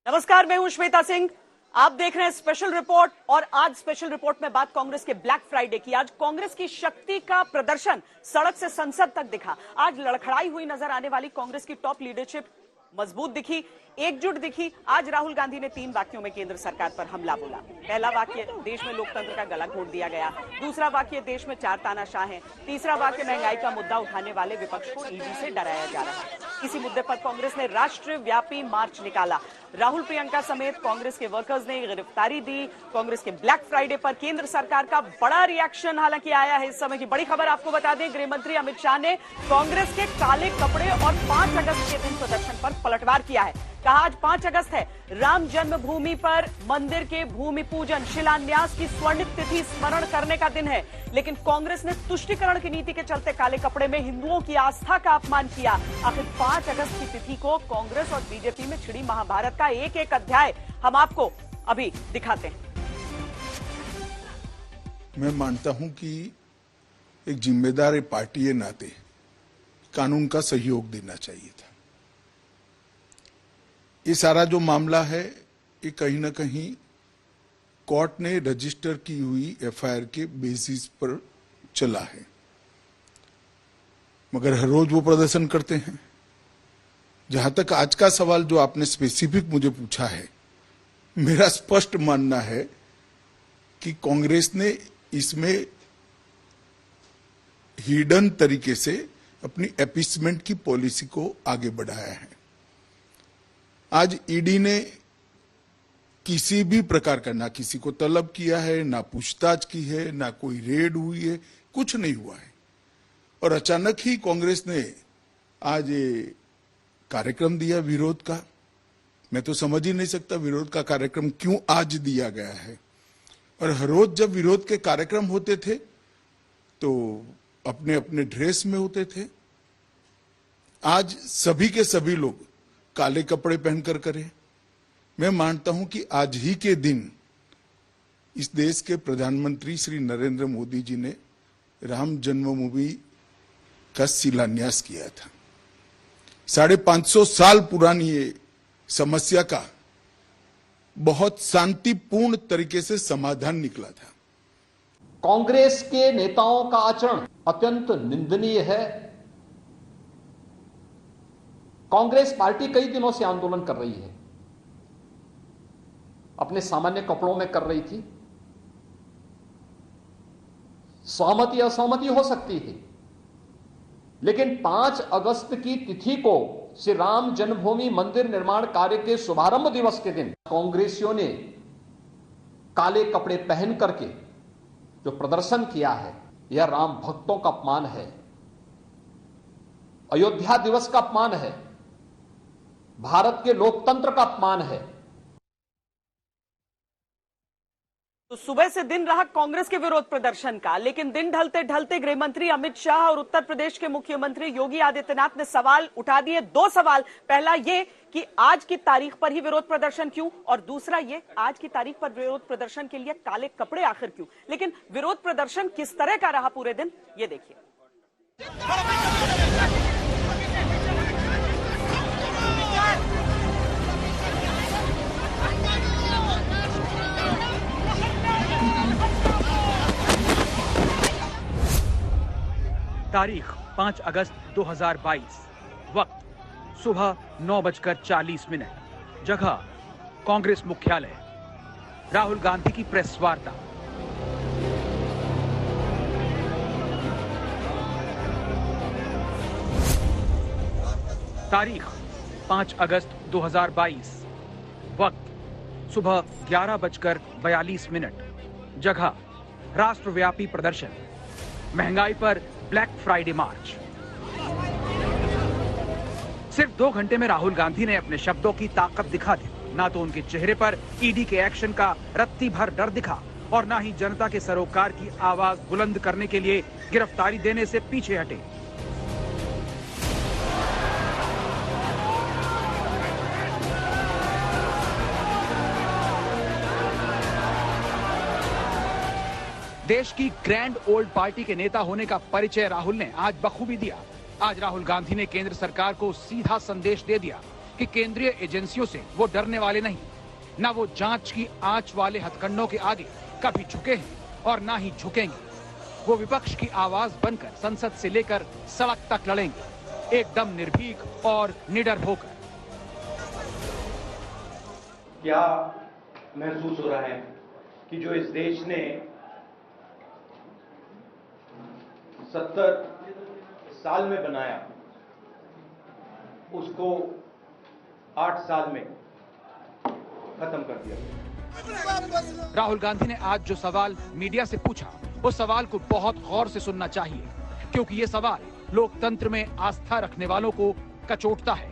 नमस्कार, मैं हूं श्वेता सिंह। आप देख रहे हैं स्पेशल रिपोर्ट और आज स्पेशल रिपोर्ट में बात कांग्रेस के ब्लैक फ्राइडे की। आज कांग्रेस की शक्ति का प्रदर्शन सड़क से संसद तक दिखा। आज लड़खड़ाई हुई नजर आने वाली कांग्रेस की टॉप लीडरशिप मजबूत दिखी, एकजुट दिखी। आज राहुल गांधी ने 3 वाक्यों में केंद्र सरकार पर हमला बोला। पहला वाक्य, देश में लोकतंत्र का गला घोट दिया गया। दूसरा वाक्य, देश में 4 तानाशाह हैं। तीसरा वाक्य, महंगाई का मुद्दा उठाने वाले विपक्ष को ईडी से डराया जा रहा है। इसी मुद्दे पर कांग्रेस ने राष्ट्रव्यापी मार्च निकाला। राहुल, प्रियंका समेत कांग्रेस के वर्कर्स ने गिरफ्तारी दी। कांग्रेस के ब्लैक फ्राइडे पर केंद्र सरकार का बड़ा रिएक्शन हालांकि आया है। इस समय की बड़ी खबर आपको बता दें, गृह मंत्री अमित शाह ने कांग्रेस के काले कपड़े और 5 अगस्त के दिन प्रदर्शन पर पलटवार किया है। कहा, आज 5 अगस्त है, राम जन्मभूमि पर मंदिर के भूमि पूजन शिलान्यास की स्वर्णिम तिथि स्मरण करने का दिन है। लेकिन कांग्रेस ने तुष्टीकरण की नीति के चलते काले कपड़े में हिंदुओं की आस्था का अपमान किया। आखिर 5 अगस्त की तिथि को कांग्रेस और बीजेपी में छिड़ी महाभारत का एक एक अध्याय हम आपको अभी दिखाते हैं। मैं मानता हूं कि एक जिम्मेदार पार्टी के नाते कानून का सहयोग देना चाहिए था। ये सारा जो मामला है, ये कहीं ना कहीं कोर्ट ने रजिस्टर की हुई एफआईआर के बेसिस पर चला है, मगर हर रोज वो प्रदर्शन करते हैं। जहां तक आज का सवाल जो आपने स्पेसिफिक मुझे पूछा है, मेरा स्पष्ट मानना है कि कांग्रेस ने इसमें हिडन तरीके से अपनी अपीसमेंट की पॉलिसी को आगे बढ़ाया है। आज ईडी ने किसी भी प्रकार का ना किसी को तलब किया है, ना पूछताछ की है, ना कोई रेड हुई है, कुछ नहीं हुआ है। और अचानक ही कांग्रेस ने आज ये कार्यक्रम दिया विरोध का। मैं तो समझ ही नहीं सकता विरोध का कार्यक्रम क्यों आज दिया गया है। और हर रोज जब विरोध के कार्यक्रम होते थे तो अपने अपने ड्रेस में होते थे। आज सभी के सभी लोग काले कपड़े पहनकर करें। मैं मानता हूं कि आज ही के दिन इस देश के प्रधानमंत्री श्री नरेंद्र मोदी जी ने राम जन्मभूमि का शिलान्यास किया था। 550 साल पुरानी ये समस्या का बहुत शांतिपूर्ण तरीके से समाधान निकला था। कांग्रेस के नेताओं का आचरण अत्यंत निंदनीय है। कांग्रेस पार्टी कई दिनों से आंदोलन कर रही है, अपने सामान्य कपड़ों में कर रही थी। सहमति असहमति हो सकती है, लेकिन 5 अगस्त की तिथि को श्री राम जन्मभूमि मंदिर निर्माण कार्य के शुभारंभ दिवस के दिन कांग्रेसियों ने काले कपड़े पहन करके जो प्रदर्शन किया है, यह राम भक्तों का अपमान है, अयोध्या दिवस का अपमान है, भारत के लोकतंत्र का अपमान है। तो सुबह से दिन रहा कांग्रेस के विरोध प्रदर्शन का, लेकिन दिन ढलते ढलते गृह मंत्री अमित शाह और उत्तर प्रदेश के मुख्यमंत्री योगी आदित्यनाथ ने सवाल उठा दिए। 2 सवाल। पहला ये कि आज की तारीख पर ही विरोध प्रदर्शन क्यों, और दूसरा ये, आज की तारीख पर विरोध प्रदर्शन के लिए काले कपड़े आखिर क्यों। लेकिन विरोध प्रदर्शन किस तरह का रहा पूरे दिन, ये देखिए। तारीख 5 अगस्त 2022, वक्त सुबह 9:40। जगह कांग्रेस मुख्यालय। राहुल गांधी की प्रेस वार्ता। तारीख 5 अगस्त 2022, वक्त सुबह 11:42। जगह राष्ट्रव्यापी प्रदर्शन, महंगाई पर ब्लैक फ्राइडे मार्च। सिर्फ 2 घंटे में राहुल गांधी ने अपने शब्दों की ताकत दिखा दी। ना तो उनके चेहरे पर ईडी के एक्शन का रत्ती भर डर दिखा, और ना ही जनता के सरोकार की आवाज बुलंद करने के लिए गिरफ्तारी देने से पीछे हटे। देश की ग्रैंड ओल्ड पार्टी के नेता होने का परिचय राहुल ने आज बखूबी दिया। आज राहुल गांधी ने केंद्र सरकार को सीधा संदेश दे दिया कि कि केंद्रीय एजेंसियों से वो डरने वाले नहीं, ना वो जांच की आंच वाले हथकंडों के आगे कभी झुके हैं और ना ही झुकेंगे। वो विपक्ष की आवाज बनकर संसद से लेकर सड़क तक लड़ेंगे, एकदम निर्भीक और निडर होकर। क्या महसूस हो रहा है कि जो इस देश ने 70 साल में बनाया उसको 8 साल में खत्म कर दिया? राहुल गांधी ने आज जो सवाल मीडिया से पूछा, उस सवाल को बहुत गौर से सुनना चाहिए, क्योंकि ये सवाल लोकतंत्र में आस्था रखने वालों को कचोटता है।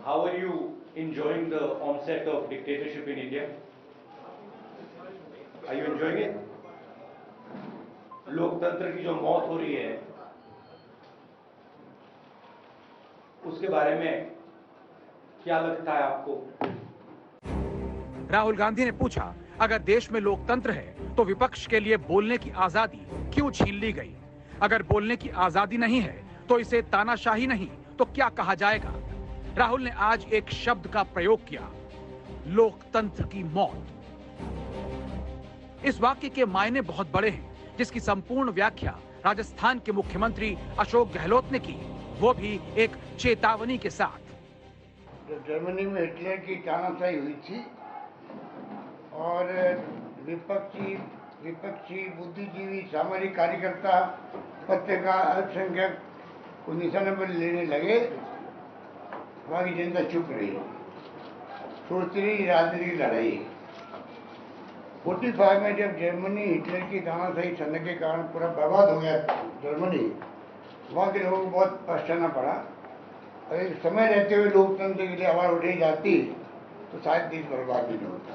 How are you enjoying the onset of dictatorship in India? Are you enjoying it? लोकतंत्र की जो मौत हो रही है उसके बारे में क्या लगता है आपको? राहुल गांधी ने पूछा, अगर देश में लोकतंत्र है तो विपक्ष के लिए बोलने की आजादी क्यों छीन ली गई? अगर बोलने की आजादी नहीं है तो इसे तानाशाही नहीं तो क्या कहा जाएगा? राहुल ने आज एक शब्द का प्रयोग किया, लोकतंत्र की मौत। इस वाक्य के मायने बहुत बड़े हैं, जिसकी संपूर्ण व्याख्या राजस्थान के मुख्यमंत्री अशोक गहलोत ने की, वो भी एक चेतावनी के साथ। जब जर्मनी में हिटलर की तानाशाही हुई थी और विपक्षी बुद्धिजीवी सामाजिक कार्यकर्ता पत्रकार अल्पसंख्यक को निशाने पर लेने लगे, वहाँ की जनता चुप रही, सोचती रही राजनीतिक लड़ाई। 45 में जब जर्मनी हिटलर की तानाशाही चलने के कारण पूरा बर्बाद हो गया जर्मनी, वहाँ के लोगों को बहुत पछताना पड़ा। और एक समय रहते हुए लोकतंत्र के लिए आवाज उठाई जाती तो शायद देश बर्बाद नहीं होता।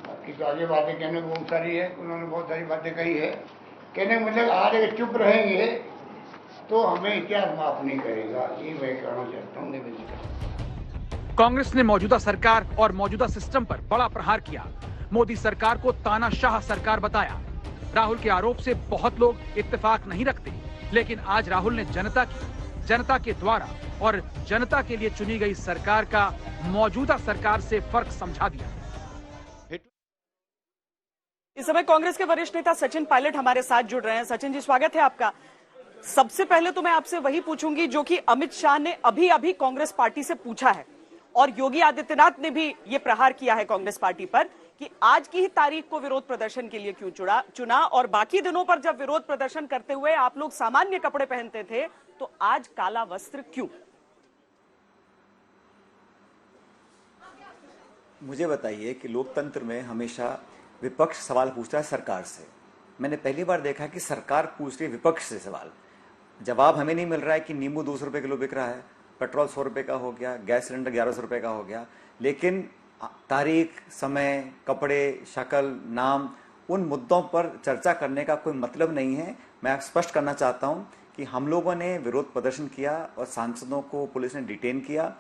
बाकी तो आगे बातें कहने को बहुत सारी है, उन्होंने बहुत सारी बातें कही है। कहने का मतलब आज अगर चुप रहेंगे तो हमें इतिहास माफ नहीं करेगा, ये मैं कहना चाहता हूँ निवेदिका। कांग्रेस ने मौजूदा सरकार और मौजूदा सिस्टम पर बड़ा प्रहार किया, मोदी सरकार को तानाशाह सरकार बताया। राहुल के आरोप से बहुत लोग इत्तेफाक नहीं रखते, लेकिन आज राहुल ने जनता के द्वारा और जनता के लिए चुनी गई सरकार का मौजूदा सरकार से फर्क समझा दिया। इस समय कांग्रेस के वरिष्ठ नेता सचिन पायलट हमारे साथ जुड़ रहे हैं। सचिन जी, स्वागत है आपका। सबसे पहले तो मैं आपसे वही पूछूंगी जो कि अमित शाह ने अभी कांग्रेस पार्टी से पूछा है, और योगी आदित्यनाथ ने भी ये प्रहार किया है कांग्रेस पार्टी पर कि आज की ही तारीख को विरोध प्रदर्शन के लिए क्यों चुना, और बाकी दिनों पर जब विरोध प्रदर्शन करते हुए आप लोग सामान्य कपड़े पहनते थे तो आज काला वस्त्र क्यों? मुझे बताइए कि लोकतंत्र में हमेशा विपक्ष सवाल पूछता है सरकार से। मैंने पहली बार देखा कि सरकार पूछ रही है विपक्ष से सवाल। जवाब हमें नहीं मिल रहा है कि नींबू 200 रुपए किलो बिक रहा है, पेट्रोल 100 रुपए का हो गया, गैस सिलेंडर 1100 रुपए का हो गया, लेकिन तारीख, समय, कपड़े, शक्ल, नाम, उन मुद्दों पर चर्चा करने का कोई मतलब नहीं है। मैं स्पष्ट करना चाहता हूं कि हम लोगों ने विरोध प्रदर्शन किया और सांसदों को पुलिस ने डिटेन किया।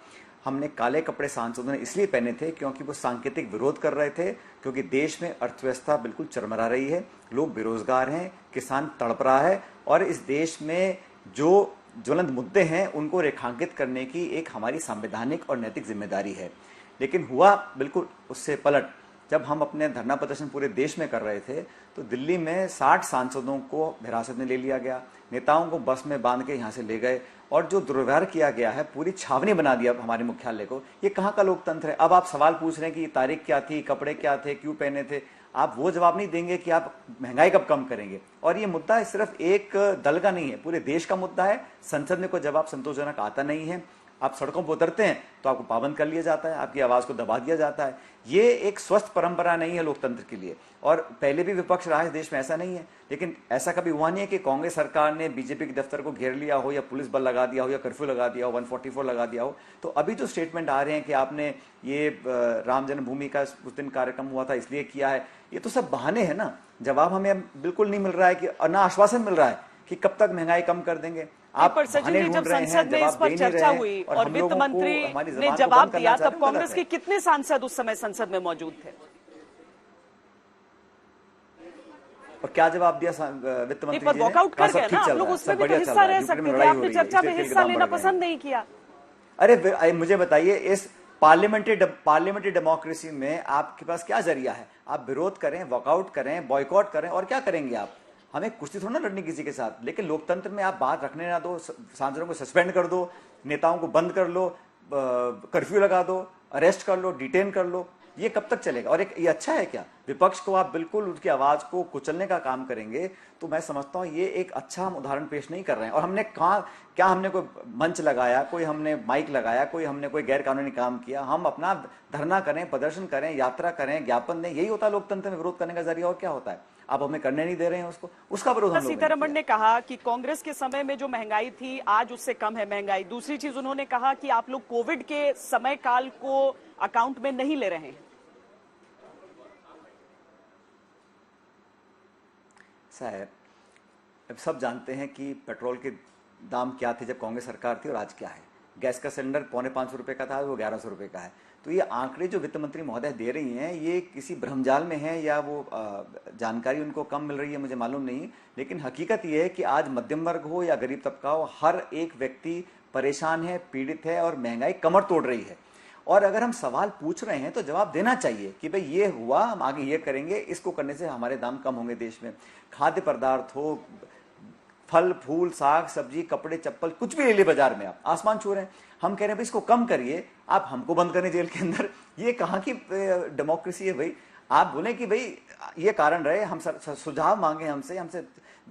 हमने काले कपड़े सांसदों ने इसलिए पहने थे क्योंकि वो सांकेतिक विरोध कर रहे थे, क्योंकि देश में अर्थव्यवस्था बिल्कुल चरमरा रही है, लोग बेरोजगार हैं, किसान तड़प रहा है, और इस देश में जो ज्वलंत मुद्दे हैं उनको रेखांकित करने की एक हमारी संवैधानिक और नैतिक जिम्मेदारी है। लेकिन हुआ बिल्कुल उससे पलट। जब हम अपने धरना प्रदर्शन पूरे देश में कर रहे थे तो दिल्ली में 60 सांसदों को हिरासत में ले लिया गया, नेताओं को बस में बांध के यहाँ से ले गए, और जो दुर्व्यवहार किया गया है, पूरी छावनी बना दिया हमारे मुख्यालय को। ये कहाँ का लोकतंत्र है? अब आप सवाल पूछ रहे हैं कि तारीख क्या थी, कपड़े क्या थे, क्यों पहने थे। आप वो जवाब नहीं देंगे कि आप महंगाई कब कम करेंगे। और ये मुद्दा सिर्फ एक दल का नहीं है, पूरे देश का मुद्दा है। संसद में कोई जवाब संतोषजनक आता नहीं है। आप सड़कों पर उतरते हैं तो आपको पाबंद कर लिया जाता है, आपकी आवाज को दबा दिया जाता है। ये एक स्वस्थ परंपरा नहीं है लोकतंत्र के लिए। और पहले भी विपक्ष रहा है देश में, ऐसा नहीं है। लेकिन ऐसा कभी हुआ नहीं है कि कांग्रेस सरकार ने बीजेपी के दफ्तर को घेर लिया हो, या पुलिस बल लगा दिया हो, या कर्फ्यू लगा दिया हो, 144 लगा दिया हो। तो अभी जो स्टेटमेंट आ रहे हैं कि आपने ये राम जन्मभूमि का उस दिन कार्यक्रम हुआ था इसलिए किया है, ये तो सब बहाने हैं ना। जवाब हमें बिल्कुल नहीं मिल रहा है कि, ना आश्वासन मिल रहा है कि कब तक महंगाई कम कर देंगे। आप पर सचिन जी, जब संसद में इस पर चर्चा हुई और वित्त मंत्री ने जवाब दिया, तब कांग्रेस के कितने सांसद उस समय संसद में मौजूद थे? और क्या जवाब दिया वित्त मंत्री जी ने? वॉकआउट कर गए ना आप लोग, उसमें भी तो हिस्सा रह सकते थे। आपने चर्चा में हिस्सा लेना पसंद नहीं किया। अरे मुझे बताइए, इस पार्लियामेंट्री डेमोक्रेसी में आपके पास क्या जरिया है? आप विरोध करें, वॉकआउट करें, बॉयकॉट करें, और क्या करेंगे आप? हमें कुश्ती थोड़ा ना लड़नी किसी के साथ। लेकिन लोकतंत्र में आप बात रखने ना दो, सांसदों को सस्पेंड कर दो, नेताओं को बंद कर लो, कर्फ्यू लगा दो, अरेस्ट कर लो, डिटेन कर लो। ये कब तक चलेगा? और ये अच्छा है क्या? विपक्ष को आप बिल्कुल उसकी आवाज को कुचलने का काम करेंगे, तो मैं समझता हूं ये एक अच्छा हम उदाहरण पेश नहीं कर रहे हैं। और हमने क्या हमने कोई मंच लगाया, कोई हमने माइक लगाया, कोई हमने कोई गैर कानूनी काम किया? हम अपना धरना करें, प्रदर्शन करें, यात्रा करें, ज्ञापन दें, यही होता है लोकतंत्र में विरोध करने का जरिया। और क्या होता है? आप हमें करने नहीं दे रहे हैं उसका विरोध हम लोग। सीतारमण ने कहा कि कांग्रेस के समय में जो महंगाई थी आज उससे कम है महंगाई। दूसरी चीज उन्होंने कहा कि आप लोग कोविड के समय काल को अकाउंट में नहीं ले रहे हैं। अब सब जानते हैं कि पेट्रोल के दाम क्या थे जब कांग्रेस सरकार थी और आज क्या है। गैस का सिलेंडर 450 रुपए का था, वो 1100 रुपए का है। तो ये आंकड़े जो वित्त मंत्री महोदय दे रही हैं, ये किसी भ्रमजाल में है या वो जानकारी उनको कम मिल रही है, मुझे मालूम नहीं। लेकिन हकीकत ये है कि आज मध्यम वर्ग हो या गरीब तबका हो, हर एक व्यक्ति परेशान है, पीड़ित है, और महंगाई कमर तोड़ रही है। और अगर हम सवाल पूछ रहे हैं तो जवाब देना चाहिए कि भाई ये हुआ, हम आगे ये करेंगे, इसको करने से हमारे दाम कम होंगे देश में। खाद्य पदार्थ हो, फल फूल, साग सब्जी, कपड़े चप्पल, कुछ भी ले ली बाजार में, आप आसमान छू रहे हैं। हम कह रहे हैं भाई इसको कम करिए, आप हमको बंद करें जेल के अंदर। ये कहाँ की डेमोक्रेसी है भाई? आप बोले कि भाई ये कारण रहे, हम सुझाव मांगे हमसे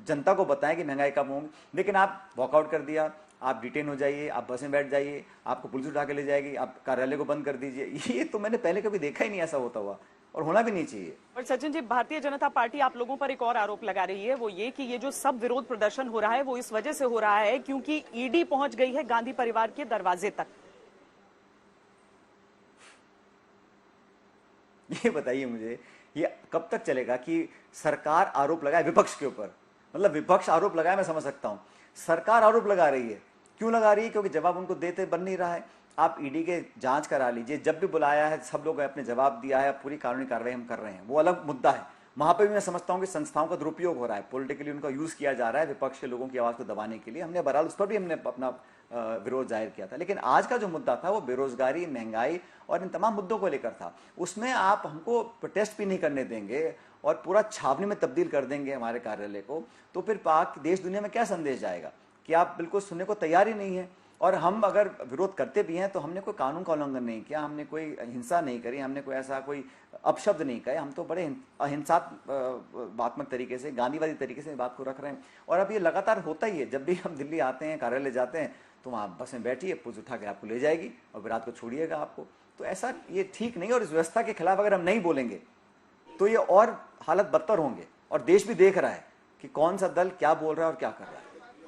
जनता को बताएं कि महंगाई कम होगी, लेकिन आप वॉकआउट कर दिया, आप डिटेन हो जाइए, आप बस में बैठ जाइए, आपको पुलिस उठा के ले जाएगी, आप कार्यालय को बंद कर दीजिए। ये तो मैंने पहले कभी देखा ही नहीं ऐसा होता हुआ, और होना भी नहीं चाहिए। और सचिन जी, भारतीय जनता पार्टी आप लोगों पर एक और आरोप लगा रही है, वो ये कि ये जो सब विरोध प्रदर्शन हो रहा है वो इस वजह से हो रहा है क्योंकि ईडी पहुंच गई है गांधी परिवार के दरवाजे तक। ये बताइए मुझे, ये कब तक चलेगा कि सरकार आरोप लगाए विपक्ष के ऊपर? मतलब विपक्ष आरोप लगाए मैं समझ सकता हूं, सरकार आरोप लगा रही है। क्यों लगा रही है? क्योंकि जवाब उनको देते बन नहीं रहा है। आप ईडी के जांच करा लीजिए, जब भी बुलाया है सब लोग अपने जवाब दिया है, पूरी कानूनी कार्रवाई हम कर रहे हैं, वो अलग मुद्दा है। वहां पर भी मैं समझता हूं कि संस्थाओं का दुरुपयोग हो रहा है, पॉलिटिकली उनका यूज किया जा रहा है विपक्ष के लोगों की आवाज को दबाने के लिए। हमने बहरहाल उस पर भी हमने अपना विरोध जाहिर किया था। लेकिन आज का जो मुद्दा था वो बेरोजगारी, महंगाई और इन तमाम मुद्दों को लेकर था। उसमें आप हमको प्रोटेस्ट भी नहीं करने देंगे और पूरा छावनी में तब्दील कर देंगे हमारे कार्यालय को, तो फिर पाक देश दुनिया में क्या संदेश जाएगा कि आप बिल्कुल सुनने को तैयार ही नहीं है। और हम अगर विरोध करते भी हैं तो हमने कोई कानून का उल्लंघन नहीं किया, हमने कोई हिंसा नहीं करी, हमने कोई ऐसा कोई अपशब्द नहीं कहे। हम तो बड़े अहिंसात्मक तरीके से, गांधीवादी तरीके से बात को रख रहे हैं। और अब ये लगातार होता ही है, जब भी हम दिल्ली आते हैं, कार्यालय जाते हैं, तो वहाँ बस में बैठिए, पुलिस उठा के आपको ले जाएगी और फिर रात को छोड़िएगा आपको। तो ऐसा ये ठीक नहीं। और इस व्यवस्था के खिलाफ अगर हम नहीं बोलेंगे तो ये और हालत बदतर होंगे। और देश भी देख रहा है कि कौन सा दल क्या बोल रहा है और क्या कर रहा है।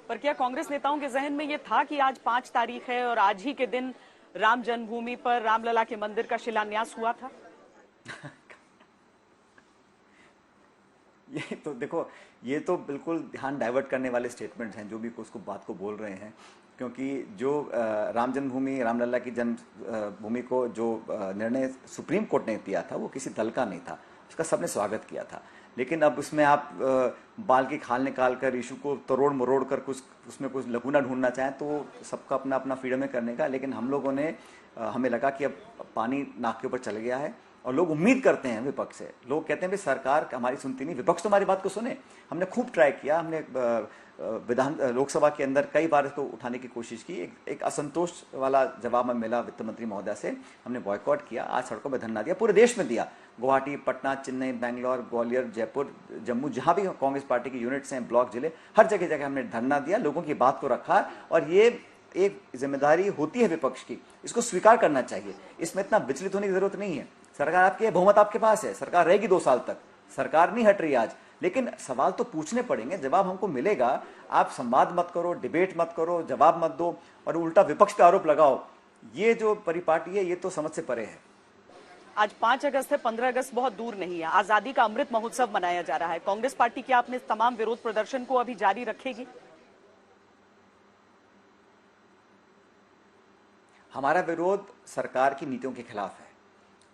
पर क्या कांग्रेस नेताओं के जहन में ये था कि आज 5 तारीख है और आज ही के दिन राम जन्मभूमि पर रामलला के मंदिर का शिलान्यास हुआ था? ये तो देखो, ये तो बिल्कुल ध्यान डाइवर्ट करने वाले स्टेटमेंट हैं जो भी उसको बात को बोल रहे हैं। क्योंकि जो राम जन्मभूमि, रामलला की जन्मभूमि को जो निर्णय सुप्रीम कोर्ट ने दिया था वो किसी दल का नहीं था, उसका सबने स्वागत किया था। लेकिन अब उसमें आप बाल की खाल निकाल कर इशू को तरोड़ मरोड़ कर कुछ उसमें कुछ लघुना ढूंढना चाहें तो सबका अपना अपना फ्रीडम है करने का। लेकिन हम लोगों ने हमें लगा कि अब पानी नाक के ऊपर चल गया है और लोग उम्मीद करते हैं विपक्ष से। लोग कहते हैं भाई सरकार हमारी सुनती नहीं, विपक्ष तो हमारी बात को सुने। हमने खूब ट्राई किया, हमने लोकसभा के अंदर कई बार इसको उठाने की कोशिश की। एक असंतोष वाला जवाब हमें मिला वित्त मंत्री महोदय से, हमने बॉयकॉट किया। आज सड़कों में धरना दिया, पूरे देश में दिया। गुवाहाटी, पटना, चेन्नई, बेंगलोर, ग्वालियर, जयपुर, जम्मू, जहां भी कांग्रेस पार्टी की यूनिट्स हैं, ब्लॉक, जिले, हर जगह जगह हमने धरना दिया, लोगों की बात को रखा। और ये एक जिम्मेदारी होती है विपक्ष की, इसको स्वीकार करना चाहिए। इसमें इतना विचलित होने की जरूरत नहीं है। सरकार आपकी है, बहुमत आपके पास है, सरकार रहेगी 2 साल तक, सरकार नहीं हट रही आज। लेकिन सवाल तो पूछने पड़ेंगे, जवाब हमको मिलेगा। आप संवाद मत करो, डिबेट मत करो, जवाब मत दो और उल्टा विपक्ष पे आरोप लगाओ। ये जो परिपाटी है ये तो समझ से परे है। आज 5 अगस्त है, 15 अगस्त बहुत दूर नहीं है, आजादी का अमृत महोत्सव मनाया जा रहा है। कांग्रेस पार्टी क्या अपने तमाम विरोध प्रदर्शन को अभी जारी रखेगी? हमारा विरोध सरकार की नीतियों के खिलाफ है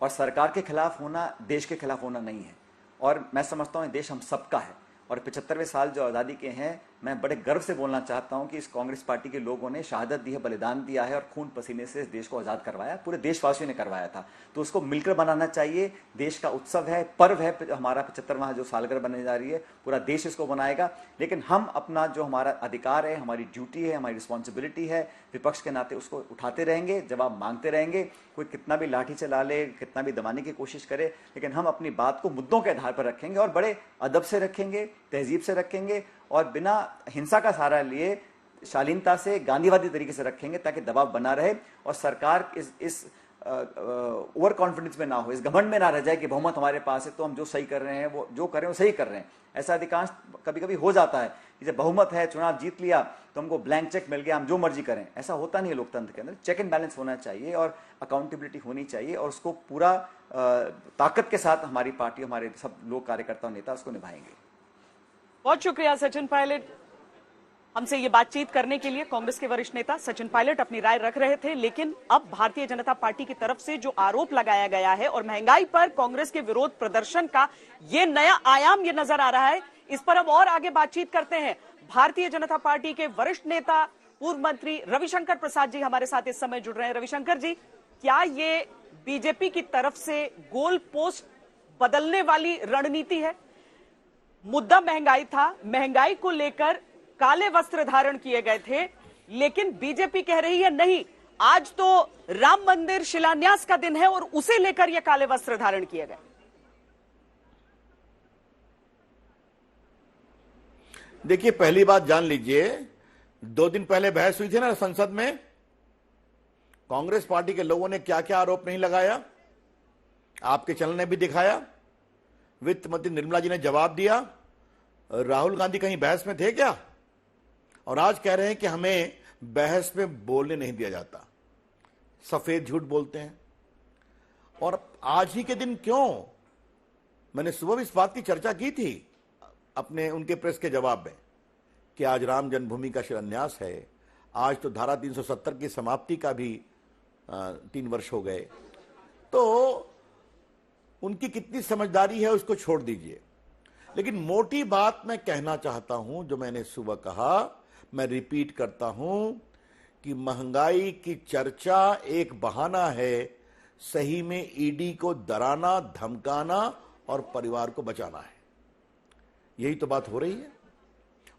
और सरकार के खिलाफ होना देश के खिलाफ होना नहीं है। और मैं समझता हूं देश हम सबका है और 75वें साल जो आज़ादी के हैं मैं बड़े गर्व से बोलना चाहता हूं कि इस कांग्रेस पार्टी के लोगों ने शहादत दी है, बलिदान दिया है और खून पसीने से इस देश को आजाद करवाया, पूरे देशवासियों ने करवाया था। तो उसको मिलकर बनाना चाहिए। देश का उत्सव है, पर्व है, हमारा 75वां जो सालगिरह बनने जा रही है, पूरा देश इसको बनाएगा। लेकिन हम अपना जो हमारा अधिकार है, हमारी ड्यूटी है, हमारी रिस्पॉन्सिबिलिटी है, विपक्ष के नाते उसको उठाते रहेंगे, जवाब मांगते रहेंगे। कोई कितना भी लाठी चला ले, कितना भी दबाने की कोशिश करे, लेकिन हम अपनी बात को मुद्दों के आधार पर रखेंगे और बड़े अदब से रखेंगे, तहजीब से रखेंगे और बिना हिंसा का सहारा लिए शालीनता से, गांधीवादी तरीके से रखेंगे, ताकि दबाव बना रहे और सरकार इस ओवर कॉन्फिडेंस में ना हो, इस घमंड में ना रह जाए कि बहुमत हमारे पास है तो हम जो सही कर रहे हैं, वो जो कर रहे हैं वो सही कर रहे हैं। ऐसा अधिकांश कभी कभी हो जाता है कि जब बहुमत है, चुनाव जीत लिया तो हमको ब्लैंक चेक मिल गया, हम जो मर्जी करें। ऐसा होता नहीं है लोकतंत्र के अंदर। चेक एंड बैलेंस होना चाहिए और अकाउंटेबिलिटी होनी चाहिए और उसको पूरा ताकत के साथ हमारी पार्टी, हमारे सब लोग, कार्यकर्ता और नेता उसको निभाएंगे। बहुत शुक्रिया सचिन पायलट, हमसे ये बातचीत करने के लिए। कांग्रेस के वरिष्ठ नेता सचिन पायलट अपनी राय रख रहे थे, लेकिन अब भारतीय जनता पार्टी की तरफ से जो आरोप लगाया गया है और महंगाई पर कांग्रेस के विरोध प्रदर्शन का ये नया आयाम ये नजर आ रहा है, इस पर हम और आगे बातचीत करते हैं। भारतीय जनता पार्टी के वरिष्ठ नेता, पूर्व मंत्री रविशंकर प्रसाद जी हमारे साथ इस समय जुड़ रहे हैं। रविशंकर जी, क्या ये बीजेपी की तरफ से गोल पोस्ट बदलने वाली रणनीति है? मुद्दा महंगाई था, महंगाई को लेकर काले वस्त्र धारण किए गए थे, लेकिन बीजेपी कह रही है नहीं, आज तो राम मंदिर शिलान्यास का दिन है और उसे लेकर यह काले वस्त्र धारण किए गए। देखिए, पहली बात जान लीजिए, 2 दिन पहले बहस हुई थी ना संसद में, कांग्रेस पार्टी के लोगों ने क्या क्या आरोप नहीं लगाया, आपके चैनल ने भी दिखाया, वित्त मंत्री निर्मला जी ने जवाब दिया। राहुल गांधी कहीं बहस में थे क्या? और आज कह रहे हैं कि हमें बहस में बोलने नहीं दिया जाता, सफेद झूठ बोलते हैं। और आज ही के दिन क्यों? मैंने सुबह भी इस बात की चर्चा की थी अपने उनके प्रेस के जवाब में कि आज राम जन्मभूमि का शिलान्यास है, आज तो धारा 370 की समाप्ति का भी 3 वर्ष हो गए। तो उनकी कितनी समझदारी है उसको छोड़ दीजिए, लेकिन मोटी बात मैं कहना चाहता हूं, जो मैंने सुबह कहा, मैं रिपीट करता हूं कि महंगाई की चर्चा एक बहाना है सही में ईडी को डराना, धमकाना और परिवार को बचाना है। यही तो बात हो रही है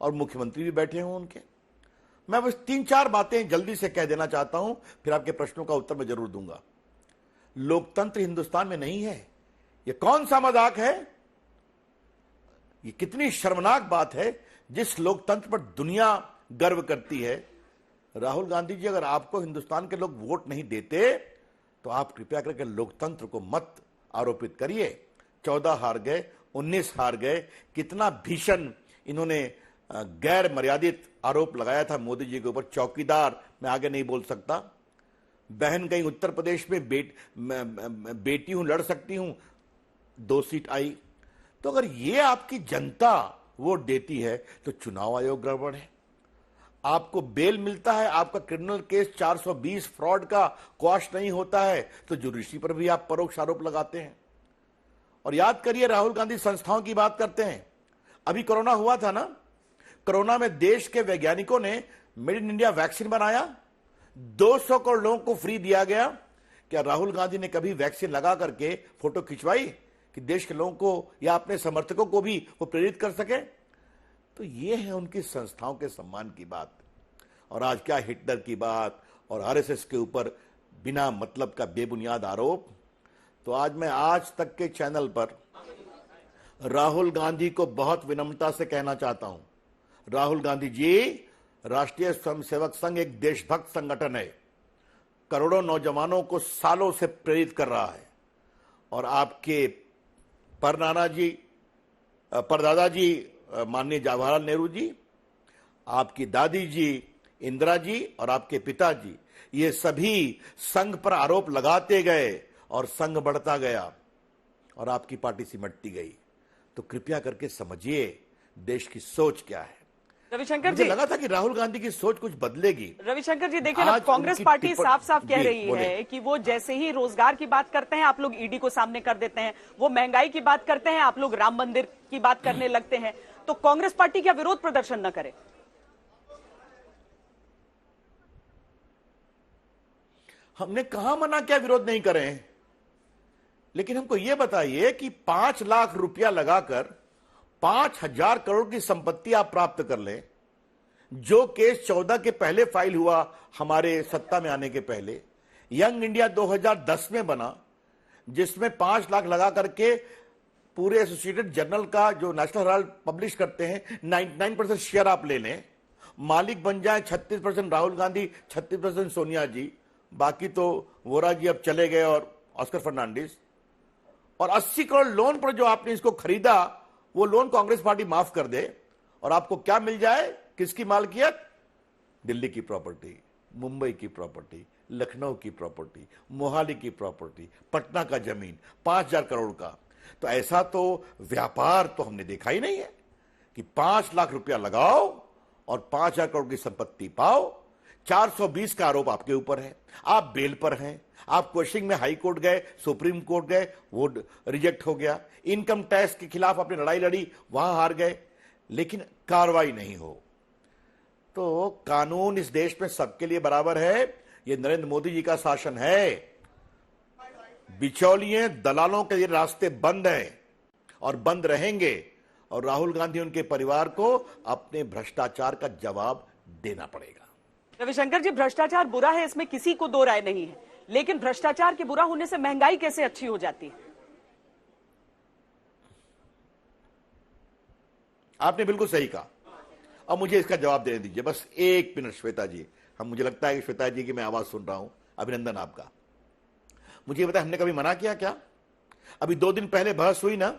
और मुख्यमंत्री भी बैठे हों उनके। मैं बस 3-4 बातें जल्दी से कह देना चाहता हूं, फिर आपके प्रश्नों का उत्तर मैं जरूर दूंगा। लोकतंत्र हिंदुस्तान में नहीं है, यह कौन सा मजाक है? ये कितनी शर्मनाक बात है जिस लोकतंत्र पर दुनिया गर्व करती है। राहुल गांधी जी, अगर आपको हिंदुस्तान के लोग वोट नहीं देते तो आप कृपया करके लोकतंत्र को मत आरोपित करिए। 14 हार गए, 19 हार गए, कितना भीषण इन्होंने गैर मर्यादित आरोप लगाया था मोदी जी के ऊपर। चौकीदार, मैं आगे नहीं बोल सकता। बहन कहीं उत्तर प्रदेश में बेटी हूं, लड़ सकती हूं, 2 सीट आई। तो अगर ये आपकी जनता वोट देती है तो चुनाव आयोग गड़बड़ है। आपको बेल मिलता है, आपका क्रिमिनल केस 420 फ्रॉड का क्वाश नहीं होता है, तो जुडिशरी पर भी आप परोक्ष आरोप लगाते हैं। और याद करिए, राहुल गांधी संस्थाओं की बात करते हैं। अभी कोरोना हुआ था ना, कोरोना में देश के वैज्ञानिकों ने मेड इन इंडिया वैक्सीन बनाया, 200 करोड़ लोगों को फ्री दिया गया। क्या राहुल गांधी ने कभी वैक्सीन लगा करके फोटो खिंचवाई कि देश के लोगों को या अपने समर्थकों को भी वो प्रेरित कर सके? तो ये है उनकी संस्थाओं के सम्मान की बात। और आज क्या हिटलर की बात और आरएसएस के ऊपर बिना मतलब का बेबुनियाद आरोप। तो आज मैं आज तक के चैनल पर राहुल गांधी को बहुत विनम्रता से कहना चाहता हूं, राहुल गांधी जी, राष्ट्रीय स्वयंसेवक संघ एक देशभक्त संगठन है, करोड़ों नौजवानों को सालों से प्रेरित कर रहा है। और आपके परदादा जी माननीय जवाहरलाल नेहरू जी, आपकी दादी जी इंदिरा जी और आपके पिताजी, ये सभी संघ पर आरोप लगाते गए और संघ बढ़ता गया और आपकी पार्टी सिमटती गई। तो कृपया करके समझिए देश की सोच क्या है। रविशंकर मुझे जी, लगा था कि राहुल गांधी की सोच कुछ बदलेगी। रविशंकर जी, देखिए ना, कांग्रेस पार्टी साफ साफ कह रही बोले। है कि वो जैसे ही रोजगार की बात करते हैं आप लोग ईडी को सामने कर देते हैं, वो महंगाई की बात करते हैं आप लोग राम मंदिर की बात करने लगते हैं। तो कांग्रेस पार्टी क्या विरोध प्रदर्शन न करे? हमने कहां मना किया विरोध नहीं करें, लेकिन हमको यह बताइए कि 5 लाख रुपया लगाकर 5,000 करोड़ की संपत्ति आप प्राप्त कर लें, जो केस 14 के पहले फाइल हुआ हमारे सत्ता में आने के पहले, यंग इंडिया 2010 में बना, जिसमें 5 लाख लगा करके पूरे एसोसिएटेड जर्नल का जो नेशनल हेराल्ड पब्लिश करते हैं 99% शेयर आप ले लें, मालिक बन जाए 36% राहुल गांधी, 36% सोनिया जी, बाकी तो वोरा जी अब चले गए और ऑस्कर फर्नांडिस, और 80 करोड़ लोन पर जो आपने इसको खरीदा वो लोन कांग्रेस पार्टी माफ कर दे और आपको क्या मिल जाए? किसकी मालकियत? दिल्ली की प्रॉपर्टी, मुंबई की प्रॉपर्टी, लखनऊ की प्रॉपर्टी, मोहाली की प्रॉपर्टी, पटना का जमीन 5,000 करोड़ का। तो ऐसा तो व्यापार तो हमने देखा ही नहीं है कि 5 लाख रुपया लगाओ और 5,000 करोड़ की संपत्ति पाओ। 420 का आरोप आपके ऊपर है, आप बेल पर हैं, आप क्वेश्चनिंग में हाई कोर्ट गए, सुप्रीम कोर्ट गए, वो रिजेक्ट हो गया। इनकम टैक्स के खिलाफ आपने लड़ाई लड़ी, वहां हार गए, लेकिन कार्रवाई नहीं हो। तो कानून इस देश में सबके लिए बराबर है, ये नरेंद्र मोदी जी का शासन है। बिचौलिए दलालों के लिए रास्ते बंद हैं और बंद रहेंगे, और राहुल गांधी उनके परिवार को अपने भ्रष्टाचार का जवाब देना पड़ेगा। रविशंकर जी, भ्रष्टाचार बुरा है, इसमें किसी को दो राय नहीं है, लेकिन भ्रष्टाचार के बुरा होने से महंगाई कैसे अच्छी हो जाती है? आपने बिल्कुल सही कहा। अब मुझे इसका जवाब देने दीजिए, बस 1 मिनट श्वेता जी। हम, मुझे लगता है कि श्वेता जी की मैं आवाज सुन रहा हूं, अभिनंदन आपका। मुझे बताया, हमने कभी मना किया क्या? अभी 2 दिन पहले बहस हुई ना,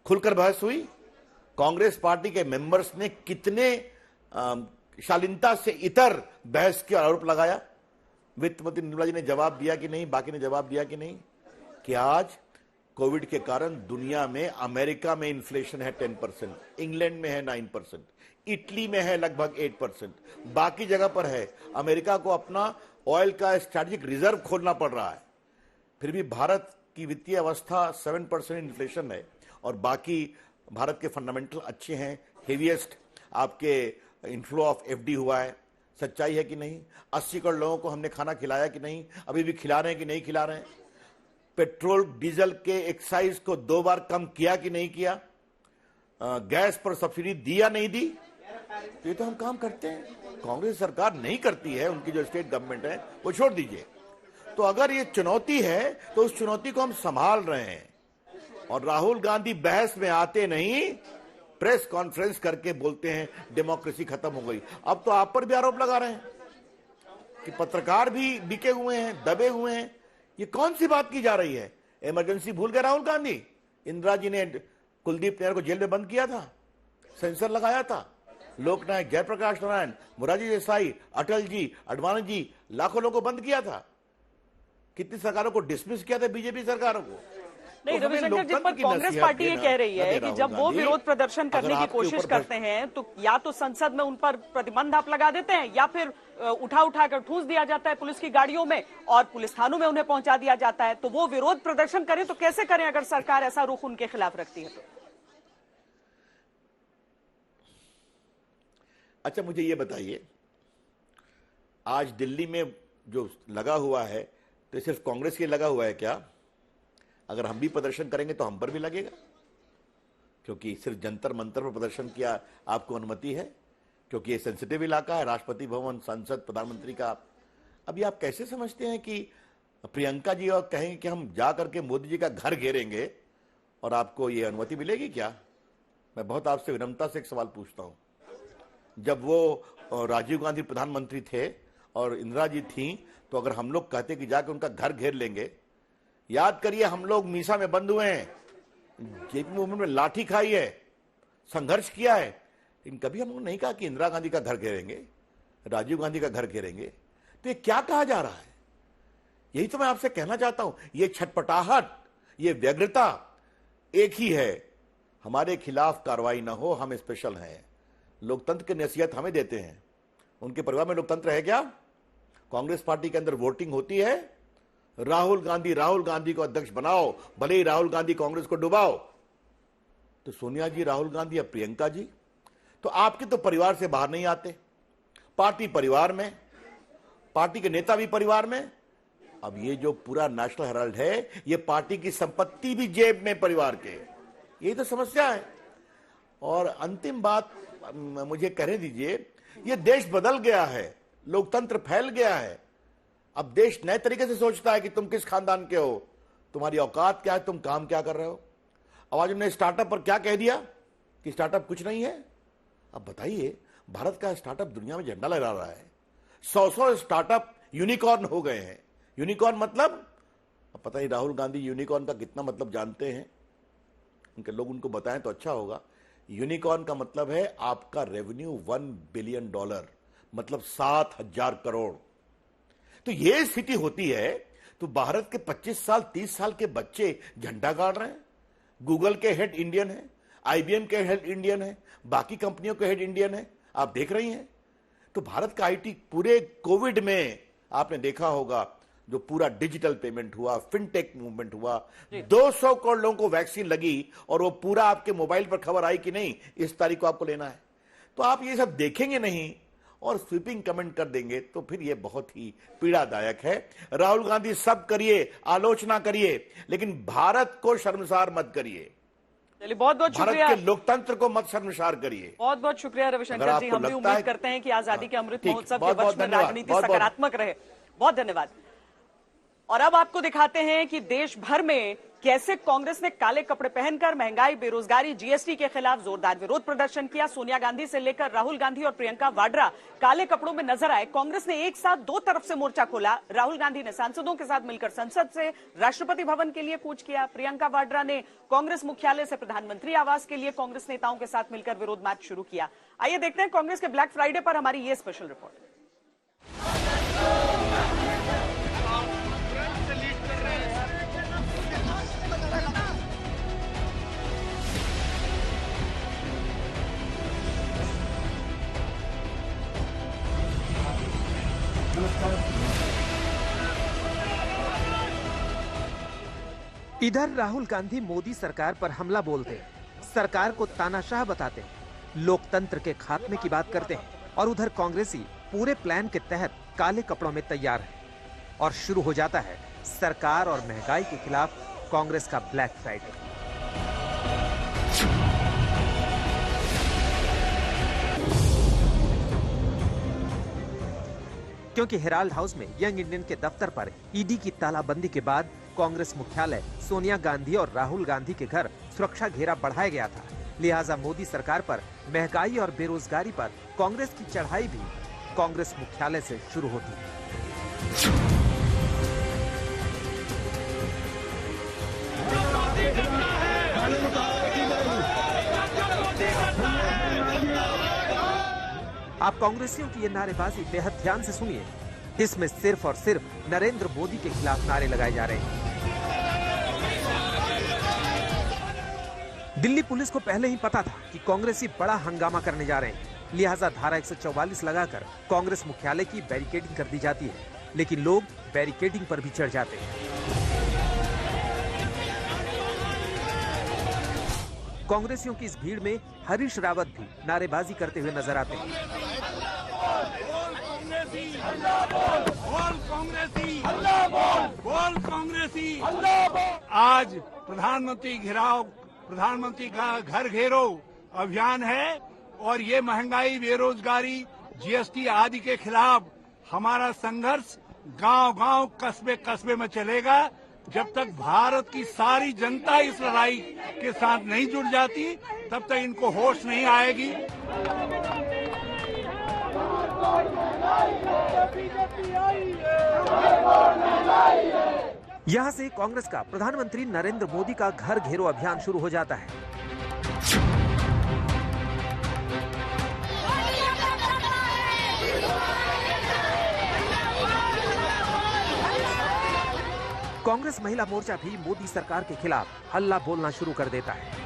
खुलकर बहस हुई। कांग्रेस पार्टी के मेंबर्स ने कितने शालीनता से इतर बहस के आरोप लगाया। वित्त मंत्री निर्मला जी ने जवाब दिया कि नहीं, बाकी ने जवाब दिया कि नहीं, कि आज कोविड के कारण दुनिया में, अमेरिका में इन्फ्लेशन है 10%, इंग्लैंड में है 9%, इटली में है लगभग 8%, बाकी जगह पर है। अमेरिका को अपना ऑयल का स्ट्रैटेजिक रिजर्व खोलना पड़ रहा है, फिर भी भारत की वित्तीय अवस्था 7% इन्फ्लेशन है, और बाकी भारत के फंडामेंटल अच्छे हैं। हेवीएस्ट आपके इनफ्लो ऑफ एफडी हुआ है। सच्चाई है कि नहीं? 80 करोड़ लोगों को हमने खाना खिलाया कि नहीं? अभी भी खिला रहे हैं कि नहीं खिला रहे हैं? पेट्रोल डीजल के एक्साइज को 2 बार कम किया कि नहीं किया? गैस पर सब्सिडी दी या नहीं दी? ये तो हम काम करते हैं, कांग्रेस सरकार नहीं करती है। उनकी जो स्टेट गवर्नमेंट है वो छोड़ दीजिए। तो अगर ये चुनौती है तो उस चुनौती को हम संभाल रहे हैं, और राहुल गांधी बहस में आते नहीं, प्रेस कॉन्फ्रेंस करके बोलते हैं डेमोक्रेसी खत्म हो गई। अब तो आप पर भी आरोप लगा रहे हैं कि पत्रकार भी बिके हुए हैं, दबे हुए हैं। ये कौन सी बात की जा रही है? इमरजेंसी भूल गए राहुल गांधी? इंदिरा जी ने कुलदीप नैयर को जेल में बंद किया था, सेंसर लगाया था। लोकनायक जयप्रकाश नारायण, मोरारजी देसाई, अटल जी, अडवाणी जी, लाखों लोगों को बंद किया था। कितनी सरकारों को डिसमिस किया था, बीजेपी सरकारों को। नहीं, तो रविशंकर जी, पर कांग्रेस पार्टी ये कह रही है कि जब वो विरोध प्रदर्शन करने की कोशिश करते हैं तो या तो संसद में उन पर प्रतिबंध आप लगा देते हैं, या फिर उठा कर ठूंस दिया जाता है पुलिस की गाड़ियों में और पुलिस थानों में उन्हें पहुंचा दिया जाता है। तो वो विरोध प्रदर्शन करें तो कैसे करें अगर सरकार ऐसा रुख उनके खिलाफ रखती है तो? अच्छा, मुझे ये बताइए, आज दिल्ली में जो लगा हुआ है तो सिर्फ कांग्रेस के लगा हुआ है क्या? अगर हम भी प्रदर्शन करेंगे तो हम पर भी लगेगा, क्योंकि सिर्फ जंतर मंतर पर प्रदर्शन किया आपको अनुमति है, क्योंकि ये सेंसिटिव इलाका है, राष्ट्रपति भवन, संसद, प्रधानमंत्री का। अभी आप कैसे समझते हैं कि प्रियंका जी और कहेंगे कि हम जा करके मोदी जी का घर घेरेंगे और आपको ये अनुमति मिलेगी क्या? मैं बहुत आपसे विनम्रता से एक सवाल पूछता हूं। जब वो राजीव गांधी प्रधानमंत्री थे और इंदिरा जी थी, तो अगर हम लोग कहते कि जाके उनका घर घेर लेंगे, याद करिए हम लोग मीसा में बंद हुए हैं, जेपी मूवमेंट में लाठी खाई है, संघर्ष किया है, लेकिन कभी हम लोग नहीं कहा कि इंदिरा गांधी का घर घेरेंगे, राजीव गांधी का घर घेरेंगे। तो ये क्या कहा जा रहा है? यही तो मैं आपसे कहना चाहता हूं। ये छटपटाहट, ये व्यग्रता एक ही है, हमारे खिलाफ कार्रवाई ना हो, हम स्पेशल हैं। लोकतंत्र की नसीहत हमें देते हैं, उनके परिवार में लोकतंत्र है क्या? कांग्रेस पार्टी के अंदर वोटिंग होती है, राहुल गांधी को अध्यक्ष बनाओ, भले ही राहुल गांधी कांग्रेस को डुबाओ। तो सोनिया जी, राहुल गांधी या प्रियंका जी, तो आपके तो परिवार से बाहर नहीं आते, पार्टी परिवार में, पार्टी के नेता भी परिवार में। अब ये जो पूरा नेशनल हेराल्ड है, ये पार्टी की संपत्ति भी जेब में परिवार के, यही तो समस्या है। और अंतिम बात मुझे कहने दीजिए, ये देश बदल गया है, लोकतंत्र फैल गया है। अब देश नए तरीके से सोचता है कि तुम किस खानदान के हो, तुम्हारी औकात क्या है, तुम काम क्या कर रहे हो। अब आज हमने स्टार्टअप पर क्या कह दिया कि स्टार्टअप कुछ नहीं है। अब बताइए, भारत का स्टार्टअप दुनिया में झंडा लहरा रहा है। 100 स्टार्टअप यूनिकॉर्न हो गए हैं। यूनिकॉर्न मतलब, अब पता नहीं राहुल गांधी यूनिकॉर्न का कितना मतलब जानते हैं, उनके लोग उनको बताएं तो अच्छा होगा। यूनिकॉर्न का मतलब है आपका रेवेन्यू $1 बिलियन, मतलब 7,000 करोड़। तो ये स्थिति होती है तो भारत के 25 साल 30 साल के बच्चे झंडा गाड़ रहे हैं। गूगल के हेड इंडियन है, IBM के हेड इंडियन है, बाकी कंपनियों के हेड इंडियन है, आप देख रही हैं। तो भारत का IT पूरे कोविड में आपने देखा होगा, जो पूरा डिजिटल पेमेंट हुआ, फिनटेक मूवमेंट हुआ, 200 करोड़ लोगों को वैक्सीन लगी, और वो पूरा आपके मोबाइल पर खबर आई कि नहीं इस तारीख को आपको लेना है। तो आप ये सब देखेंगे नहीं और स्वीपिंग कमेंट कर देंगे तो फिर ये बहुत ही पीड़ादायक है। राहुल गांधी, सब करिए, आलोचना करिए, लेकिन भारत को शर्मसार मत करिए। चलिए, बहुत बहुत शुक्रिया। भारत के लोकतंत्र को मत शर्मसार करिए। बहुत बहुत शुक्रिया रविशंकर जी। हम भी उम्मीद करते हैं कि आजादी के अमृत महोत्सव के वर्ष में राजनीति सकारात्मक रहे। बहुत धन्यवाद। और अब आपको दिखाते हैं कि देश भर में कैसे कांग्रेस ने काले कपड़े पहनकर महंगाई, बेरोजगारी, GST के खिलाफ जोरदार विरोध प्रदर्शन किया। सोनिया गांधी से लेकर राहुल गांधी और प्रियंका वाड्रा काले कपड़ों में नजर आए। कांग्रेस ने एक साथ दो तरफ से मोर्चा खोला। राहुल गांधी ने सांसदों के साथ मिलकर संसद से राष्ट्रपति भवन के लिए कूच किया। प्रियंका वाड्रा ने कांग्रेस मुख्यालय से प्रधानमंत्री आवास के लिए कांग्रेस नेताओं के साथ मिलकर विरोध मार्च शुरू किया। आइए देखते हैं कांग्रेस के ब्लैक फ्राइडे पर हमारी ये स्पेशल रिपोर्ट। इधर राहुल गांधी मोदी सरकार पर हमला बोलते हैं, सरकार को तानाशाह बताते हैं, लोकतंत्र के खात्मे की बात करते हैं, और उधर कांग्रेसी पूरे प्लान के तहत काले कपड़ों में तैयार है। और शुरू हो जाता है सरकार और महंगाई के खिलाफ कांग्रेस का ब्लैक फ्राइडे। क्योंकि हेराल्ड हाउस में यंग इंडियन के दफ्तर पर ईडी की तालाबंदी के बाद कांग्रेस मुख्यालय, सोनिया गांधी और राहुल गांधी के घर सुरक्षा घेरा बढ़ाया गया था। लिहाजा मोदी सरकार पर महंगाई और बेरोजगारी पर कांग्रेस की चढ़ाई भी कांग्रेस मुख्यालय से शुरू होती है। आप कांग्रेसियों की ये नारेबाजी बेहद ध्यान से सुनिए। इसमें सिर्फ और सिर्फ नरेंद्र मोदी के खिलाफ नारे लगाए जा रहे हैं। दिल्ली पुलिस को पहले ही पता था कि कांग्रेसी बड़ा हंगामा करने जा रहे हैं, लिहाजा धारा 144 लगाकर कांग्रेस मुख्यालय की बैरिकेडिंग कर दी जाती है। लेकिन लोग बैरिकेडिंग पर भी चढ़ जाते हैं। कांग्रेसियों की इस भीड़ में हरीश रावत भी नारेबाजी करते हुए नजर आते हैं। आज प्रधानमंत्री का घर घेरो अभियान है, और ये महंगाई, बेरोजगारी, GST आदि के खिलाफ हमारा संघर्ष गांव-गांव, कस्बे-कस्बे में चलेगा। जब तक भारत की सारी जनता इस लड़ाई के साथ नहीं जुड़ जाती, तब तक इनको होश नहीं आएगी। यहाँ से कांग्रेस का प्रधानमंत्री नरेंद्र मोदी का घर घेरो अभियान शुरू हो जाता है। कांग्रेस महिला मोर्चा भी मोदी सरकार के खिलाफ हल्ला बोलना शुरू कर देता है।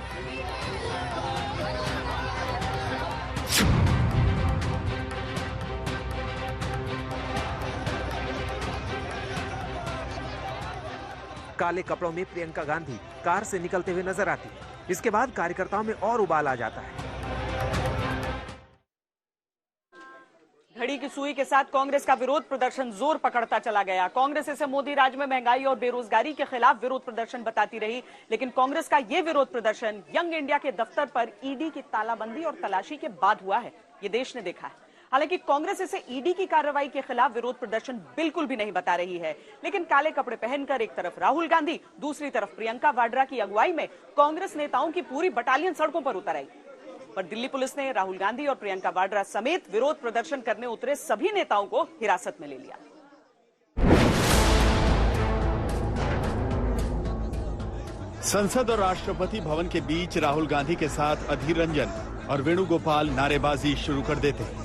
काले कपड़ों में प्रियंका गांधी कार से निकलते हुए नजर आती है। इसके बाद कार्यकर्ताओं में और उबाल आ जाता है। घड़ी की सुई के साथ कांग्रेस का विरोध प्रदर्शन जोर पकड़ता चला गया। कांग्रेस इसे मोदी राज में महंगाई और बेरोजगारी के खिलाफ विरोध प्रदर्शन बताती रही, लेकिन कांग्रेस का यह विरोध प्रदर्शन यंग इंडिया के दफ्तर पर ईडी की तालाबंदी और तलाशी के बाद हुआ है, ये देश ने देखा है। हालांकि कांग्रेस इसे ईडी की कार्रवाई के खिलाफ विरोध प्रदर्शन बिल्कुल भी नहीं बता रही है, लेकिन काले कपड़े पहनकर एक तरफ राहुल गांधी, दूसरी तरफ प्रियंका वाड्रा की अगुवाई में कांग्रेस नेताओं की पूरी बटालियन सड़कों पर उतर आई। पर दिल्ली पुलिस ने राहुल गांधी और प्रियंका वाड्रा समेत विरोध प्रदर्शन करने उतरे सभी नेताओं को हिरासत में ले लिया। संसद और राष्ट्रपति भवन के बीच राहुल गांधी के साथ अधीर रंजन और वेणुगोपाल नारेबाजी शुरू कर देते हैं।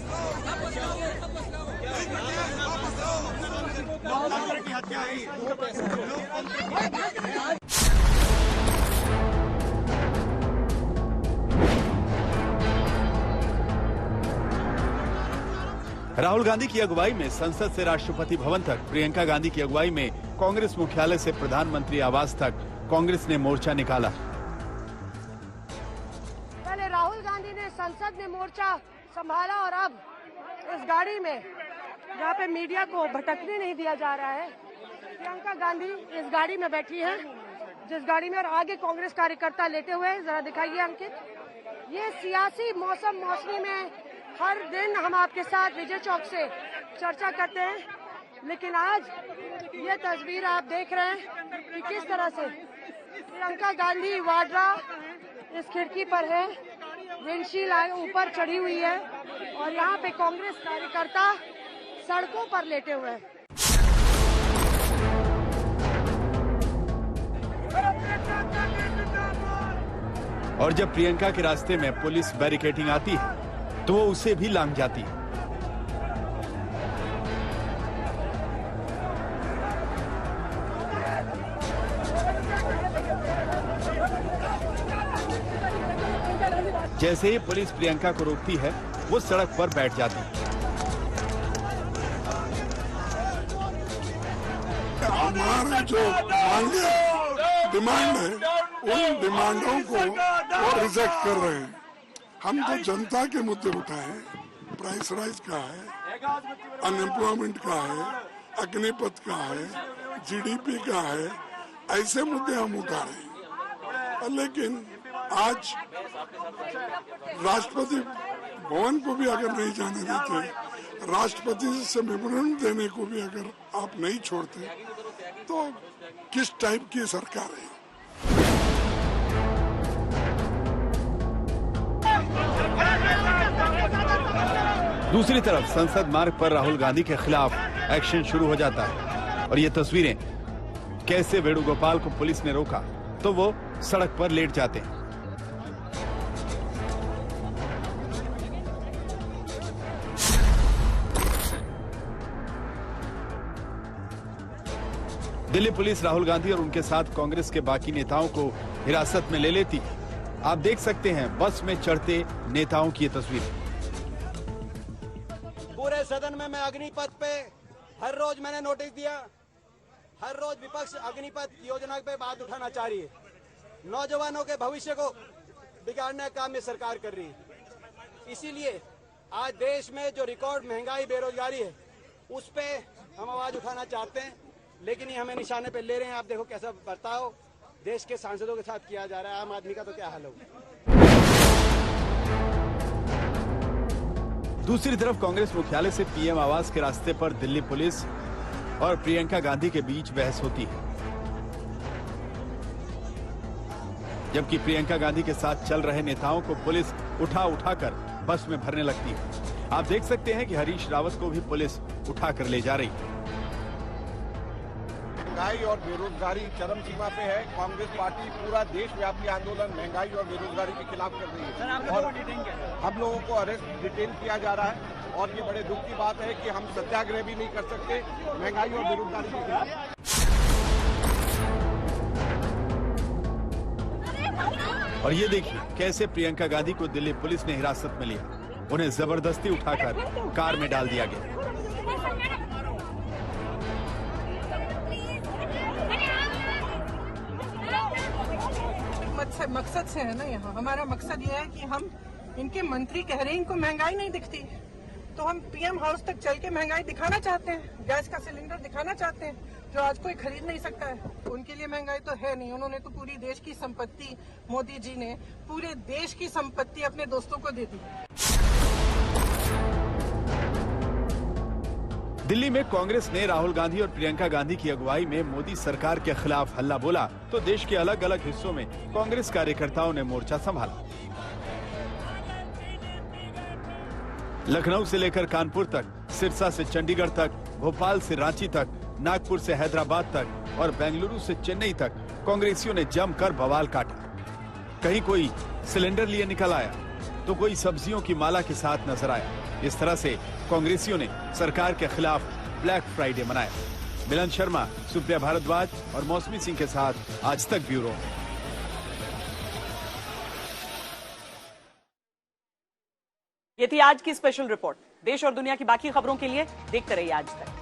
राहुल गांधी की अगुवाई में संसद से राष्ट्रपति भवन तक, प्रियंका गांधी की अगुवाई में कांग्रेस मुख्यालय से प्रधानमंत्री आवास तक कांग्रेस ने मोर्चा निकाला। पहले राहुल गांधी ने संसद में मोर्चा संभाला और अब इस गाड़ी में, जहाँ पे मीडिया को भटकने नहीं दिया जा रहा है, प्रियंका गांधी इस गाड़ी में बैठी है, जिस गाड़ी में और आगे कांग्रेस कार्यकर्ता लेटे हुए हैं। जरा दिखाइए अंकित। ये सियासी मौसमी में हर दिन हम आपके साथ विजय चौक से चर्चा करते हैं, लेकिन आज ये तस्वीर आप देख रहे हैं कि किस तरह से प्रियंका गांधी वाड्रा इस खिड़की पर है, विंडशील्ड ऊपर चढ़ी हुई है और यहाँ पे कांग्रेस कार्यकर्ता सड़कों पर लेटे हुए हैं। और जब प्रियंका के रास्ते में पुलिस बैरिकेडिंग आती है तो वो उसे भी लांघ जाती है। जैसे ही पुलिस प्रियंका को रोकती है, वो सड़क पर बैठ जाती है। हमारे जो डिमांड है, उन डिमांडों को वो रिजेक्ट कर रहे हैं। हम तो जनता के मुद्दे उठाए हैं, प्राइस राइज का है, अनएम्प्लॉयमेंट का है, अग्निपथ का है, जीडीपी का है, ऐसे मुद्दे हम उठा रहे हैं। लेकिन आज राष्ट्रपति भवन को भी अगर नहीं जाने देते, राष्ट्रपति से विवरण देने को भी अगर आप नहीं छोड़ते, तो किस टाइप की सरकार है? दूसरी तरफ संसद मार्ग पर राहुल गांधी के खिलाफ एक्शन शुरू हो जाता है और ये तस्वीरें कैसे वेणुगोपाल को पुलिस ने रोका तो वो सड़क पर लेट जाते हैं। दिल्ली पुलिस राहुल गांधी और उनके साथ कांग्रेस के बाकी नेताओं को हिरासत में ले लेती है। आप देख सकते हैं बस में चढ़ते नेताओं की ये तस्वीर। पूरे सदन में मैं अग्निपथ पे हर रोज मैंने नोटिस दिया, हर रोज विपक्ष अग्निपथ योजना पे बात उठाना चाह रही है। नौजवानों के भविष्य को बिगाड़ने का काम ये सरकार कर रही है। इसीलिए आज देश में जो रिकॉर्ड महंगाई बेरोजगारी है, उस पे हम आवाज उठाना चाहते हैं, लेकिन ये हमें निशाने पे ले रहे हैं। आप देखो कैसा बर्ताव देश के सांसदों के साथ किया जा रहा है। आम आदमी का तो क्या हाल होगा। दूसरी तरफ कांग्रेस मुख्यालय से पीएम आवास के रास्ते पर दिल्ली पुलिस और प्रियंका गांधी के बीच बहस होती है, जबकि प्रियंका गांधी के साथ चल रहे नेताओं को पुलिस उठाकर बस में भरने लगती है। आप देख सकते हैं कि हरीश रावत को भी पुलिस उठाकर ले जा रही है। महंगाई और बेरोजगारी चरम सीमा पे है। कांग्रेस पार्टी पूरा देशव्यापी आंदोलन महंगाई और बेरोजगारी के खिलाफ कर रही है और हम लोगों को अरेस्ट डिटेन किया जा रहा है। और ये बड़े दुख की बात है कि हम सत्याग्रह भी नहीं कर सकते महंगाई और बेरोजगारी के खिलाफ। और ये देखिए कैसे प्रियंका गांधी को दिल्ली पुलिस ने हिरासत में लिया, उन्हें जबरदस्ती उठाकर कार में डाल दिया गया। मकसद से है ना। यहाँ हमारा मकसद ये है कि हम इनके मंत्री कह रहे हैं इनको महंगाई नहीं दिखती, तो हम पीएम हाउस तक चल के महंगाई दिखाना चाहते हैं, गैस का सिलेंडर दिखाना चाहते हैं जो आज कोई खरीद नहीं सकता है। उनके लिए महंगाई तो है नहीं, उन्होंने तो पूरी देश की संपत्ति, मोदी जी ने पूरे देश की संपत्ति अपने दोस्तों को दे दी। दिल्ली में कांग्रेस ने राहुल गांधी और प्रियंका गांधी की अगुवाई में मोदी सरकार के खिलाफ हल्ला बोला तो देश के अलग अलग हिस्सों में कांग्रेस कार्यकर्ताओं ने मोर्चा संभाला। लखनऊ से लेकर कानपुर तक, सिरसा से चंडीगढ़ तक, भोपाल से रांची तक, नागपुर से हैदराबाद तक और बेंगलुरु से चेन्नई तक कांग्रेसियों ने जमकर बवाल काटा। कहीं कोई सिलेंडर लिए निकल आया तो कोई सब्जियों की माला के साथ नजर आया। इस तरह से कांग्रेसियों ने सरकार के खिलाफ ब्लैक फ्राइडे मनाया। मिलन शर्मा, सुप्रिया भारद्वाज और मौसमी सिंह के साथ आज तक ब्यूरो। ये थी आज की स्पेशल रिपोर्ट। देश और दुनिया की बाकी खबरों के लिए देखते रहिए आज तक।